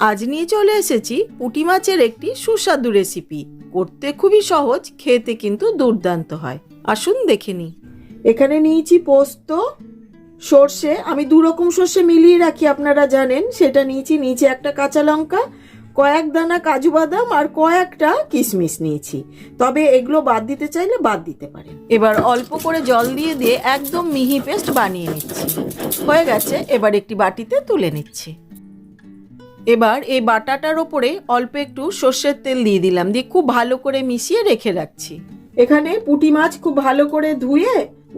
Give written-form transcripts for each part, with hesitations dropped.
আজ নিয়ে চলে এসেছি পুঁটি মাছের একটি সুস্বাদু রেসিপি। করতে খুবই সহজ, খেতে কিন্তু দুর্দান্ত হয়। আসুন দেখে নিই। এখানে নিয়েছি পোস্ত, সর্ষে। আমি দু রকম সর্ষে মিলিয়ে রাখি, আপনারা জানেন। সেটা নিয়েছি একটা কাঁচা লঙ্কা, কয়েক দানা কাজু বাদাম আর কয়েকটা কিশমিশ নিয়েছি। তবে এগুলো বাদ দিতে চাইলে বাদ দিতে পারেন। এবার অল্প করে জল দিয়ে একদম মিহি পেস্ট বানিয়ে নিচ্ছি। হয়ে গেছে, এবার একটি বাটিতে তুলে নিচ্ছি। এবার এই বাটাটার ওপরে অল্প একটু সর্ষের তেল দিয়ে দিলাম, দিয়ে খুব ভালো করে মিশিয়ে রেখে রাখছি। এখানে পুঁটি মাছ খুব ভালো করে ধুয়ে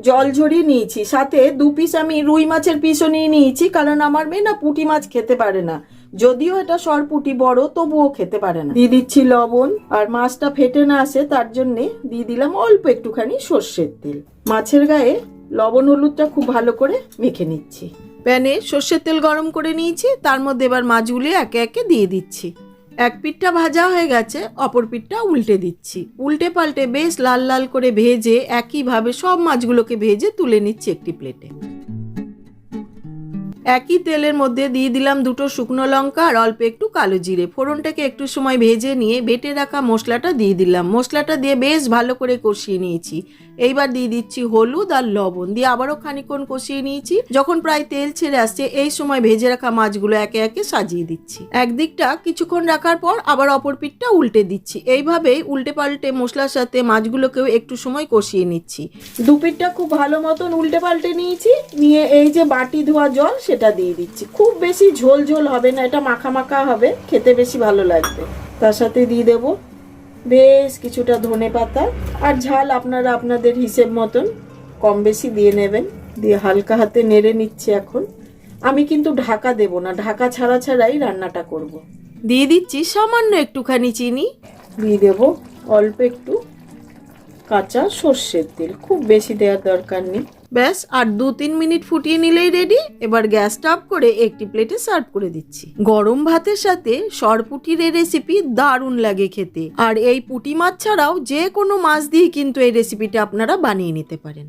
জল ঝরিয়ে নিয়েছি। সাথে 2 পিস আমি রুই মাছের পিসও নিয়ে নিয়েছি, কারণ আমার মেয়ে না পুঁটি মাছ খেতে পারে না। যদিও এটা সরপুঁটি বড়, তবুও খেতে পারে না। দিয়ে দিচ্ছি লবণ, আর মাছটা ফেটে না আসে তার জন্যে দিয়ে দিলাম অল্প একটুখানি সর্ষের তেল। মাছের গায়ে লবণ হলুদটা খুব ভালো করে মেখে নিচ্ছি। প্যানে সর্ষের তেল গরম করে নিয়েছি, তার মধ্যে এবার মাছগুলি একে একে দিয়ে দিচ্ছি। এক পিঠটা ভাজা হয়ে গেছে, অপর পিঠটা উল্টে দিচ্ছি। উল্টে পাল্টে বেশ লাল লাল করে ভেজে একইভাবে সব মাছগুলোকে ভেজে তুলে নিচ্ছি একটি প্লেটে। একই তেলের মধ্যে দিয়ে দিলাম 2টো শুকনো লঙ্কা আর অল্প একটু কালো জিরে। ফোড়নটাকে একটু সময় ভেজে নিয়ে বেটে রাখা মশলাটা দিয়ে দিলাম। মশলাটা দিয়ে বেশ ভালো করে কষিয়ে নিয়েছি। এইবার দিয়ে দিচ্ছি হলুদ আর লবণ, দিয়ে আবারও খানিকক্ষণ কষিয়ে নিয়েছি। যখন প্রায় তেল ছেড়ে আসছে, এই সময় ভেজে রাখা মাছগুলো একে একে সাজিয়ে দিচ্ছি। একদিকটা কিছুক্ষণ রাখার পর আবার অপর পিঠটা উল্টে দিচ্ছি। এইভাবেই উল্টে পাল্টে মশলার সাথে মাছগুলোকেও একটু সময় কষিয়ে নিচ্ছি। 2 পিঠটা খুব ভালো মতন উল্টে পাল্টে নিয়েছি। নিয়ে এই যে বাটি ধোয়া জল সেটা দিয়ে দিচ্ছি। খুব বেশি ঝোল ঝোল হবে না, এটা মাখা মাখা হবে, খেতে বেশি ভালো লাগবে। তার সাথে দিয়ে দেবো বেশ কিছুটা ধনে পাতা, আর ঝাল আপনারা আপনাদের হিসেব মতন কম বেশি দিয়ে নেবেন। দিয়ে হালকা হাতে নেড়ে নিচ্ছি। এখন আমি কিন্তু ঢাকা দেব না, ঢাকা ছাড়াই রান্নাটা করব। দিয়ে দিচ্ছি সামান্য একটুখানি চিনি, দিয়ে দেব অল্প একটু কাঁচা সর্ষের তেল, খুব বেশি দেওয়ার দরকার নেই। ব্যাস, আর 2-3 মিনিট ফুটিয়ে নিলেই রেডি। এবার গ্যাসটা অফ করে একটি প্লেটে সার্ভ করে দিচ্ছি। গরম ভাতের সাথে সরপুঁটির এই রেসিপি দারুণ লাগে খেতে। আর এই পুঁটি মাছ ছাড়াও যে কোনো মাছ দিয়ে কিন্তু এই রেসিপিটা আপনারা বানিয়ে নিতে পারেন।